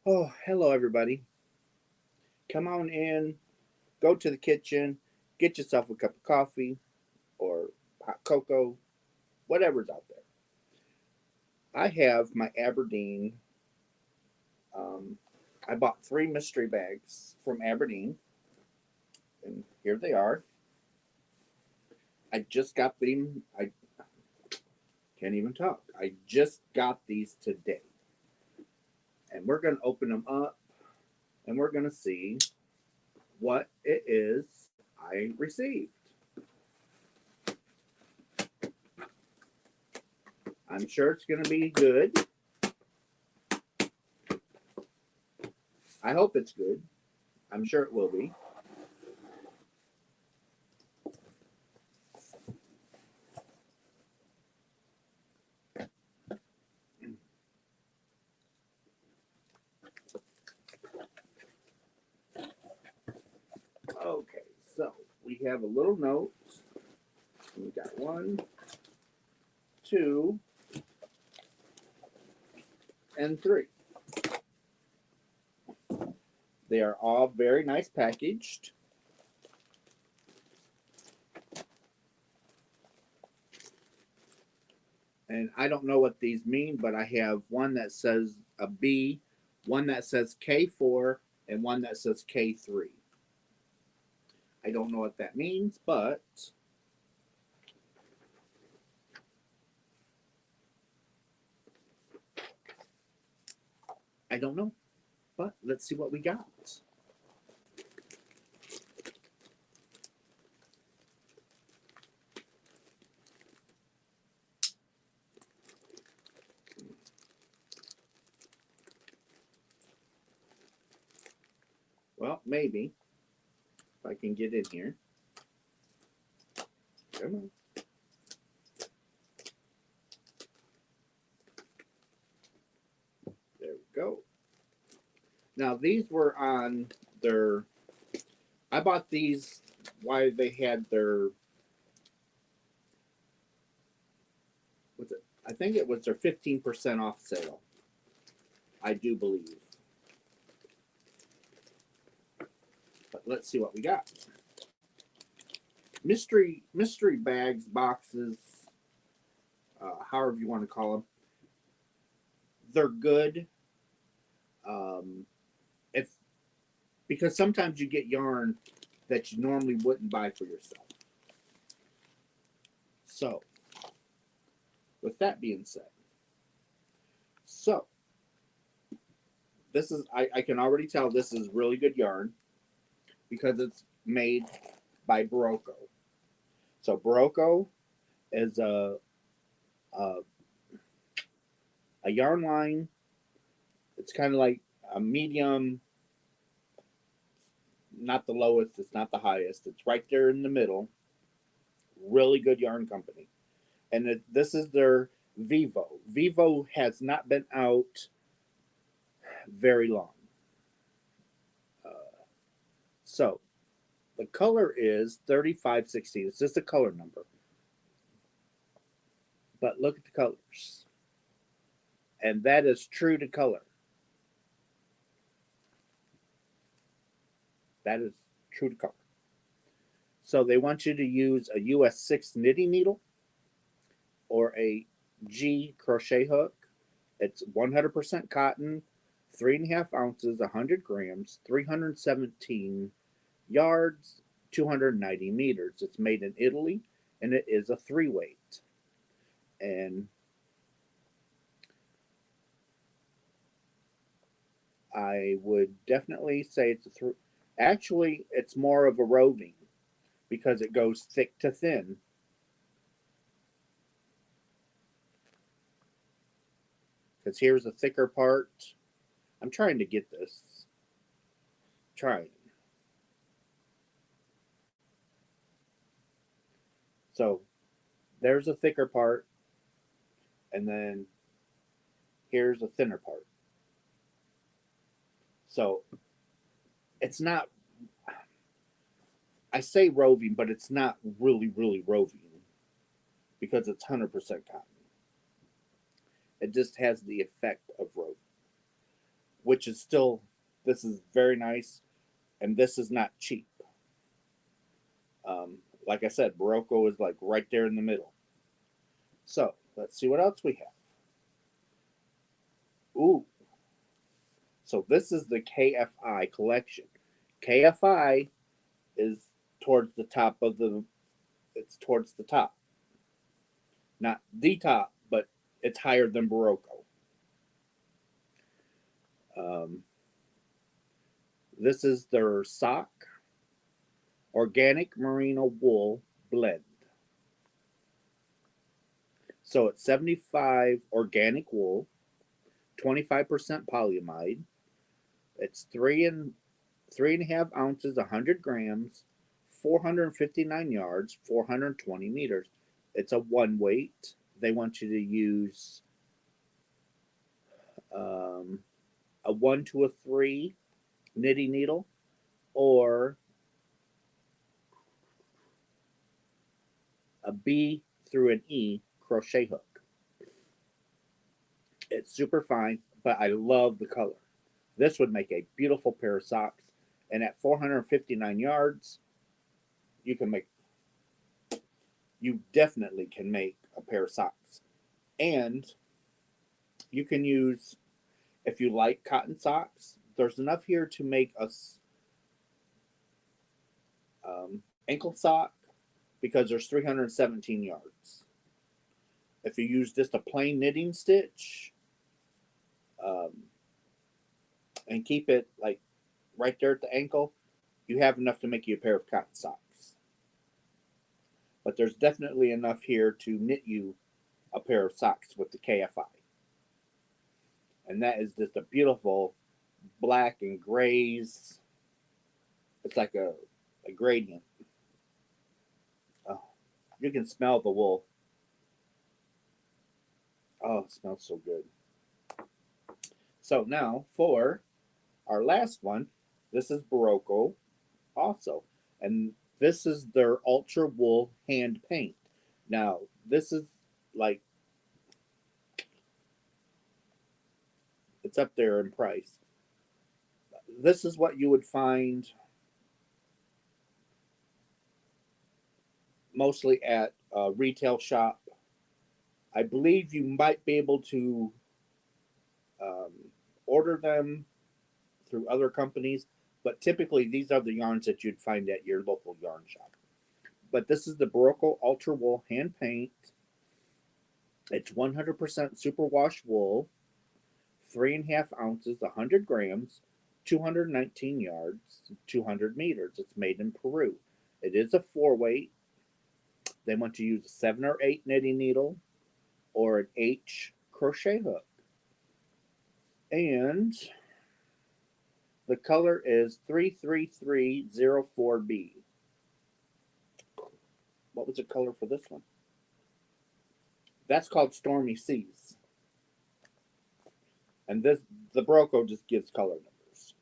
Oh, hello, everybody. Come on in, go to the kitchen, get yourself a cup of coffee or hot cocoa, whatever's out there. I have my Aberdeen. Um, I bought three mystery bags from Aberdeen, and here they are. I just got them. I can't even talk. I just got these today. And we're going to open them up and we're going to see what it is I received. I'm sure it's going to be good. I hope it's good. I'm sure it will be. Okay, so we have a little note. We got one, two, and three. They are all very nice packaged. And I don't know what these mean, but I have one that says a B, one that says K4, and one that says K3. I don't know what that means, but I don't know. But let's see what we got. Well, maybe if I can get in here. Come on. There we go. Now these were on their. I bought these while they had their. What's it? I think it was their 15% off sale. I do believe. But let's see what we got. Mystery bags, boxes, however you want to call them. They're good. If because sometimes you get yarn that you normally wouldn't buy for yourself. So, with that being said, so this is I can already tell this is really good yarn because it's made by Barocco. So Barocco is a, a yarn line. It's kind of like a medium, not the lowest, it's not the highest. It's right there in the middle. Really good yarn company. And this is their Vivo. Vivo has not been out very long. Uh, so the color is 3516. It's just a color number. But look at the colors. And that is true to color. That is true to color. So they want you to use a U.S.A knitting needle or a G crochet hook. It's 100% cotton, 3.5 ounces, 100 grams, 317 yards, 290 meters. It's made in Italy and it is a 3 weight. And I would definitely say it's a 3. Actually, it's more of a roving because it goes thick to thin. Because here's a thicker part. I'm trying to get this. Trying. So there's a thicker part, and then here's a thinner part. So it's not, I say roving, but it's not really roving because it's 100% cotton. It just has the effect of roving. which is still, this is very nice, and this is not cheap. Like I said, Barocco is like right there in the middle. So let's see what else we have. Ooh, so this is the KFI collection. KFI is towards the top of the, it's towards the top. Not the top, but it's higher than Barocco. This is their sock organic merino wool blend. So it's 75 organic wool, 25% polyamide. It's 3.5 ounces, 100 grams, 459 yards, 420 meters. It's a one weight. They want you to use a 1 to a 3 knitting needle or a B through an E crochet hook. It's super fine, but I love the color. This would make a beautiful pair of socks. And at 459 yards, you can make, you definitely can make a pair of socks. And you can use, if you like cotton socks, there's enough here to make a ankle sock because there's 317 yards. If you use just a plain knitting stitch and keep it like right there at the ankle, you have enough to make you a pair of cotton socks. But there's definitely enough here to knit you a pair of socks with the KFI. And that is just a beautiful black and grays. It's like a gradient. Oh, you can smell the wool. Oh, it smells so good. So now for our last one, this is Barocco also. And this is their Ultra Wool hand paint. Now, this is like, it's up there in price. This is what you would find mostly at a retail shop. I believe you might be able to order them through other companies, but typically these are the yarns that you'd find at your local yarn shop. But this is the Barocco Ultra Wool hand paint. It's 100% superwash wool, 3.5 ounces, 100 grams, 219 yards, 200 meters. It's made in Peru. It is a 4 weight. They want to use a 7 or 8 knitting needle or an H crochet hook. And the color is 33304B. What was the color for this one? That's called Stormy Seas. And this, the Barocco just gives color numbers.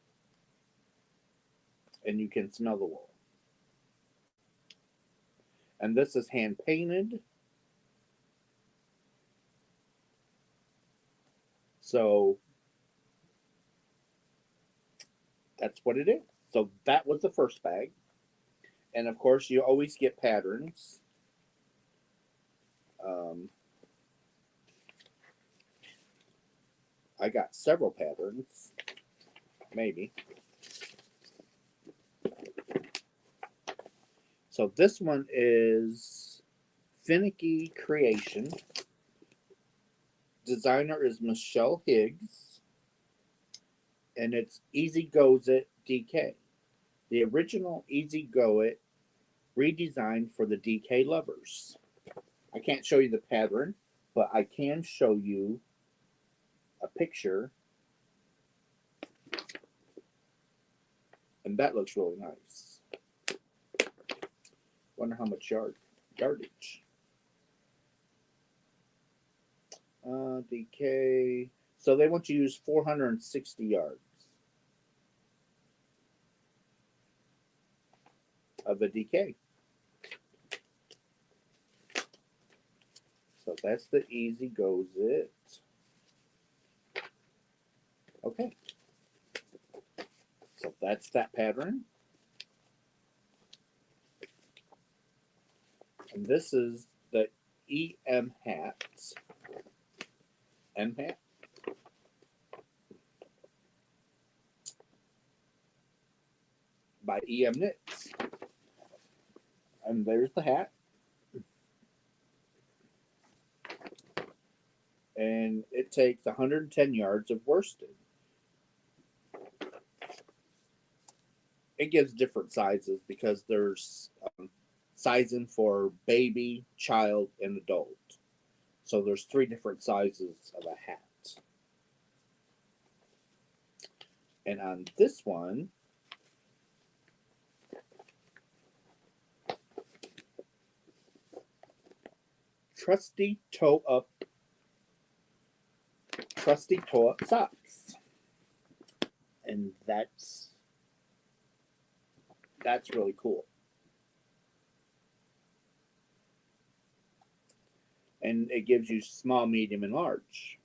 And you can smell the wool. And this is hand painted. So that's what it is. So that was the first bag. And of course, you always get patterns. I got several patterns, maybe. So this one is Finicky Creations. Designer is Michelle Higgs. And it's Easy Goes It DK. The original Easy Go It redesigned for the DK lovers. I can't show you the pattern, but I can show you a picture. And that looks really nice. Wonder how much yardage. DK. So they want you to use 460 yards of the DK. So that's the Easy Goes It. Okay. that's that pattern. And this is the EM hats. M hat. By EM Knits. And there's the hat. And it takes 110 yards of worsted. It gives different sizes because there's sizing for baby, child, and adult. So there's 3 different sizes of a hat. And on this one, trusty toe up socks. And that's really cool. And it gives you small, medium, and large.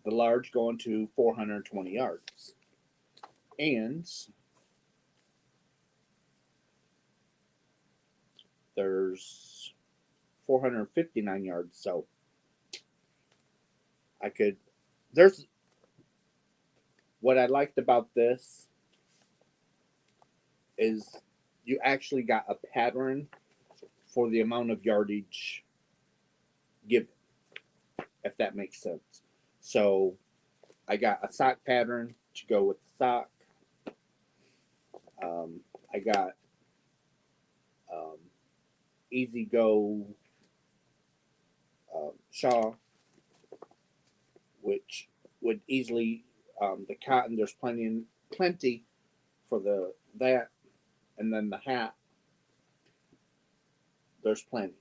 The large going to 420 yards. And there's 459 yards. So there's what I liked about this is you actually got a pattern for the amount of yardage given, if that makes sense. So I got a sock pattern to go with the sock. I got Easy Go shawl, which would easily the cotton. There's plenty for that, and then the hat. There's plenty.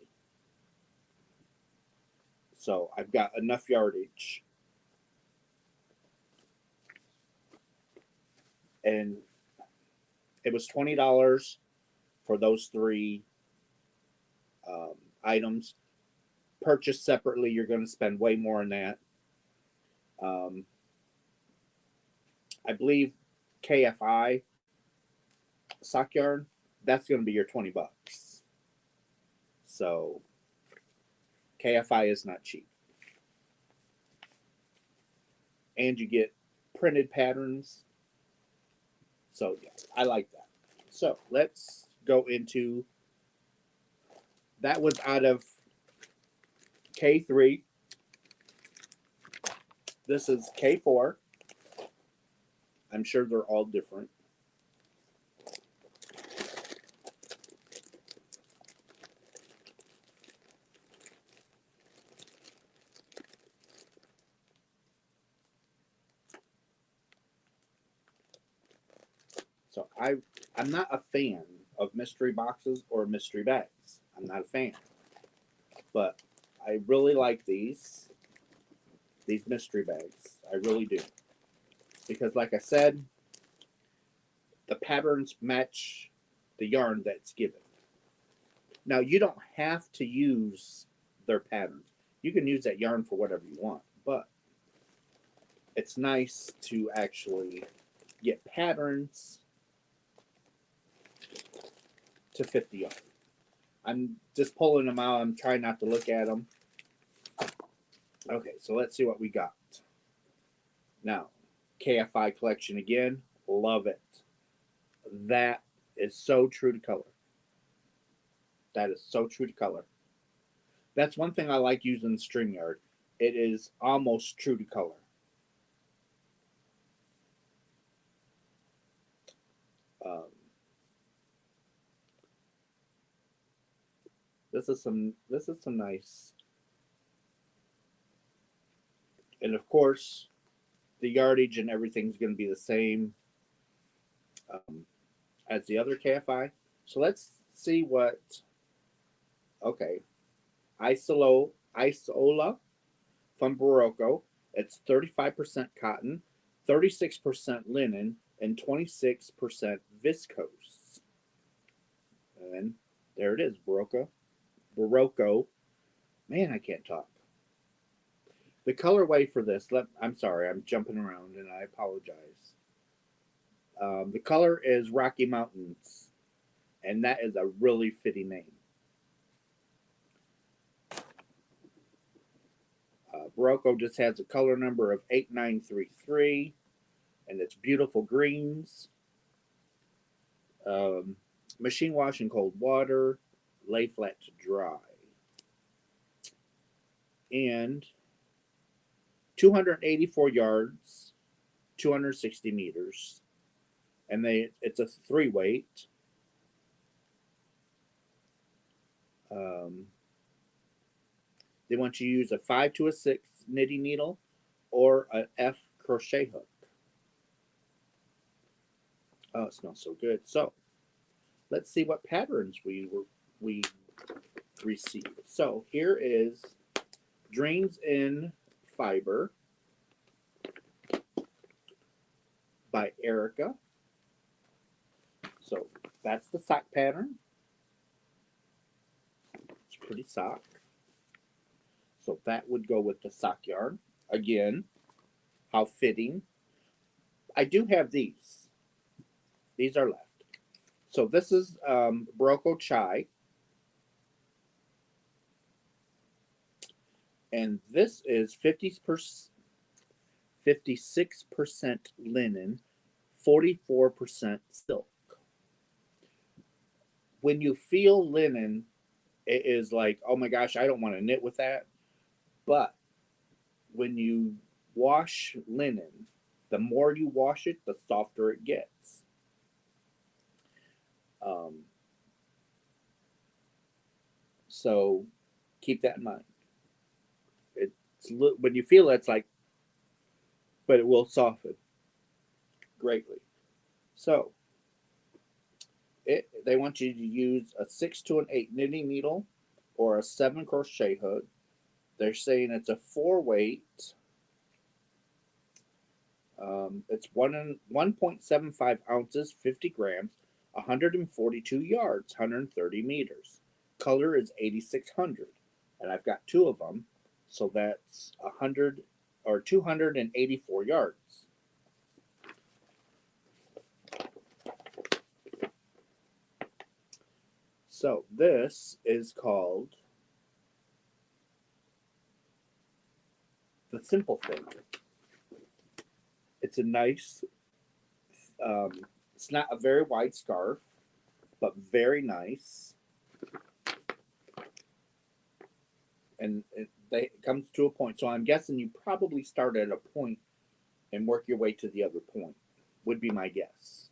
So I've got enough yardage. And it was $20 for those 3 items. Purchased separately, you're going to spend way more on that. I believe KFI sock yarn, that's going to be your $20. So KFI is not cheap. And you get printed patterns. So yeah, I like that. So let's go into, that was out of K3. This is K4. I'm sure they're all different. So I'm not a fan of mystery boxes or mystery bags. I'm not a fan. But I really like these mystery bags. I really do. Because like I said, the patterns match the yarn that's given. Now, you don't have to use their patterns. You can use that yarn for whatever you want, but it's nice to actually get patterns to fit the yarn. I'm just pulling them out. I'm trying not to look at them. Okay, so let's see what we got. Now, KFI collection again. Love it. That is so true to color. That is so true to color. That's one thing I like using StreamYard. It is almost true to color. This is some nice. And of course, the yardage and everything's going to be the same as the other KFI. So let's see what. Okay, Isola from Barocco. It's 35% cotton, 36% linen, and 26% viscose. And there it is, Barocco. Man, I can't talk. The colorway for this, I'm sorry, I'm jumping around and I apologize. The color is Rocky Mountains, and that is a really fitting name. Barocco just has a color number of 8933, and it's beautiful greens. Machine wash in cold water, lay flat to dry. And 284 yards, 260 meters. And it's a 3-weight. They want you to use a 5 to a 6 knitting needle or an F crochet hook. Oh, it smells so good. So let's see what patterns we received. So here is Dreams in Fiber by Erica. So that's the sock pattern. It's a pretty sock. So that would go with the sock yarn. Again, how fitting. I do have these. These are left. So this is Barocco Chai. And this is 56% linen, 44% silk. When you feel linen, it is like, oh my gosh, I don't want to knit with that. But when you wash linen, the more you wash it, the softer it gets. So keep that in mind. When you feel it, it's like, but it will soften greatly. So they want you to use a 6 to an 8 knitting needle or a 7 crochet hook. They're saying it's a 4-weight. It's 1.75 ounces, 50 grams, 142 yards, 130 meters. Color is 8600, and I've got 2 of them, so that's 100 or 284 yards. So this is called The Simple Thing. It's a nice, it's not a very wide scarf, but very nice. And it comes to a point. So I'm guessing you probably start at a point and work your way to the other point, would be my guess.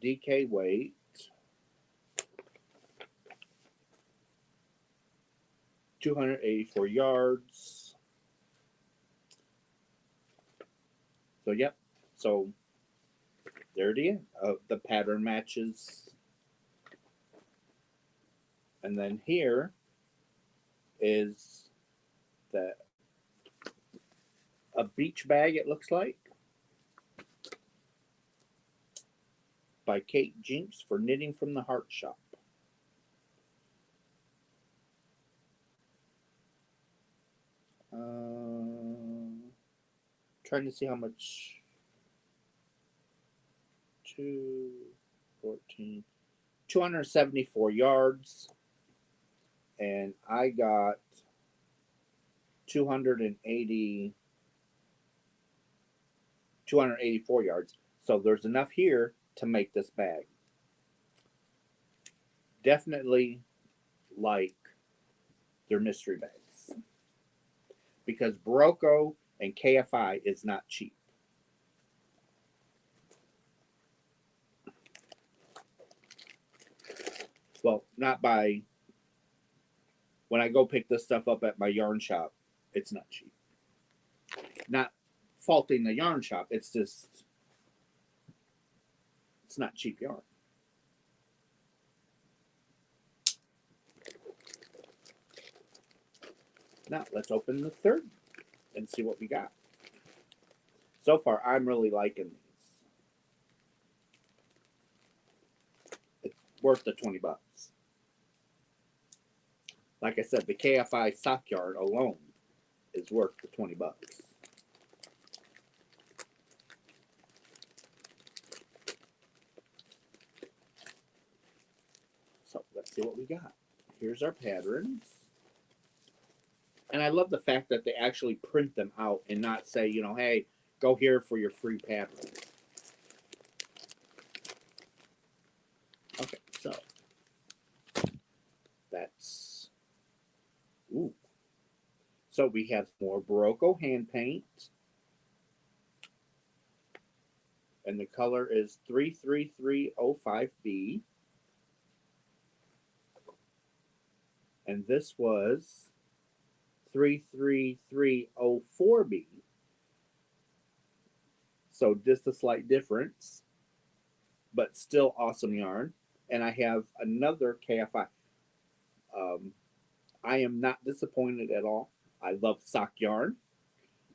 DK weight. .284 yards. So yep. So there it is. The pattern matches. And then here is a beach bag, it looks like, by Kate Jinks for Knitting from the Heart Shop. Trying to see how much. 274 yards, and I got 284 yards. So there's enough here to make this bag. Definitely like their mystery bags, because Barocco and KFI is not cheap. Well, not by, when I go pick this stuff up at my yarn shop, it's not cheap. Not faulting the yarn shop, it's just, it's not cheap yarn. Now, let's open the third and see what we got. So far, I'm really liking these. worth the 20 bucks. Like I said, the KFI sock yarn alone is worth the 20 bucks. So let's see what we got. Here's our patterns. And I love the fact that they actually print them out and not say, you know, hey, go here for your free pattern. Okay, so that's, ooh. So we have more Barocco hand paint. And the color is 33305B. And this was 33304B. So just a slight difference, but still awesome yarn. And I have another KFI. I am not disappointed at all. I love sock yarn.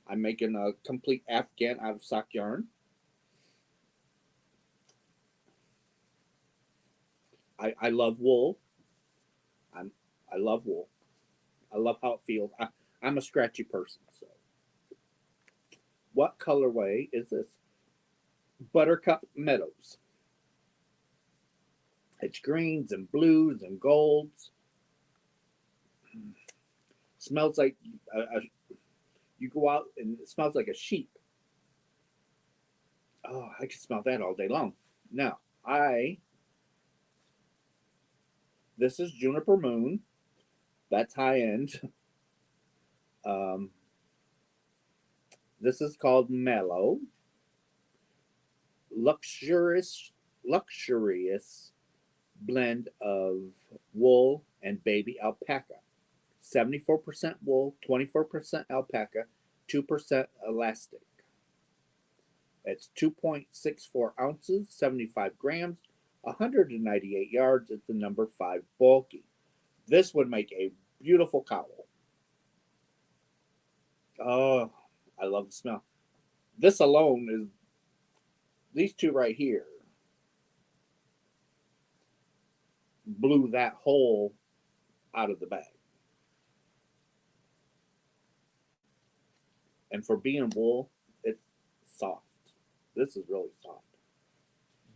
I'm making a complete Afghan out of sock yarn. I love wool. I love wool. I love how it feels. I'm a scratchy person. So, what colorway is this? Buttercup Meadows. It's greens and blues and golds. Smells like you go out and it smells like a sheep. Oh, I can smell that all day long. Now, this is Juniper Moon. That's high end. This is called Mellow. Luxurious blend of wool and baby alpaca. 74% wool, 24% alpaca, 2% elastic. It's 2.64 ounces, 75 grams, 198 yards. It's the number 5 bulky. This would make a beautiful cowl. Oh, I love the smell. This alone is, these two right here blew that hole out of the bag. And for being wool, it's soft. This is really soft.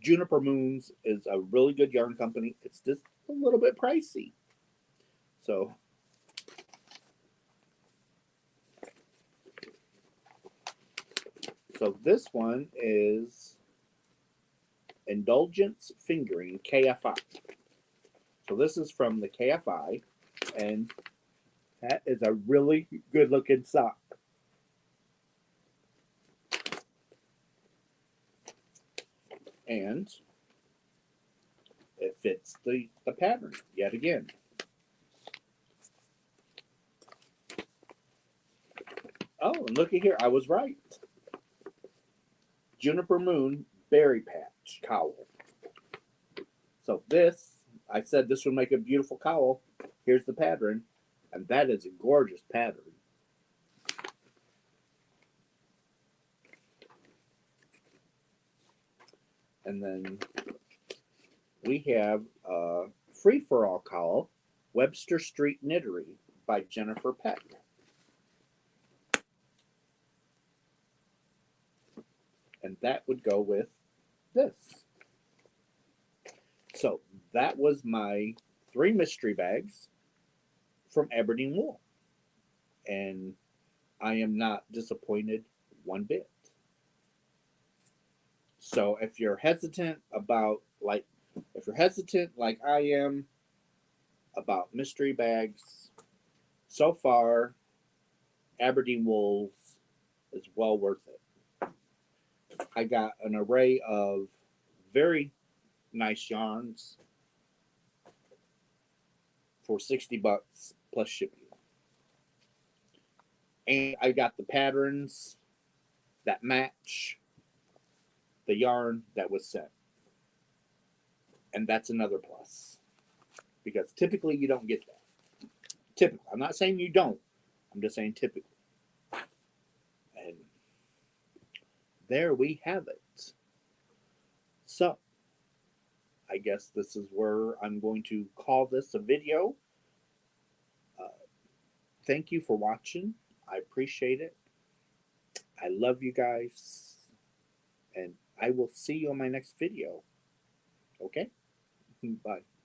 Juniper Moons is a really good yarn company. It's just a little bit pricey. So this one is Indulgence Fingering KFI. So this is from the KFI, and that is a really good looking sock. And it fits the pattern yet again. Oh, and looky here, I was right. Juniper Moon Berry Patch Cowl. So this, I said this would make a beautiful cowl. Here's the pattern, and that is a gorgeous pattern. And then we have Free for All Cowl, Webster Street Knittery by Jennifer Peck. And that would go with this. So that was my 3 mystery bags from Aberdeen Wool. And I am not disappointed one bit. So if you're hesitant like I am about mystery bags, so far Aberdeen Wool's is well worth it. I got an array of very nice yarns for 60 bucks plus shipping. And I got the patterns that match the yarn that was sent. And that's another plus. Because typically you don't get that. Typically. I'm not saying you don't. I'm just saying typically. And there we have it. So, I guess this is where I'm going to call this a video. Uh, Thank you for watching. I appreciate it. I love you guys. And I will see you on my next video. Okay? Bye.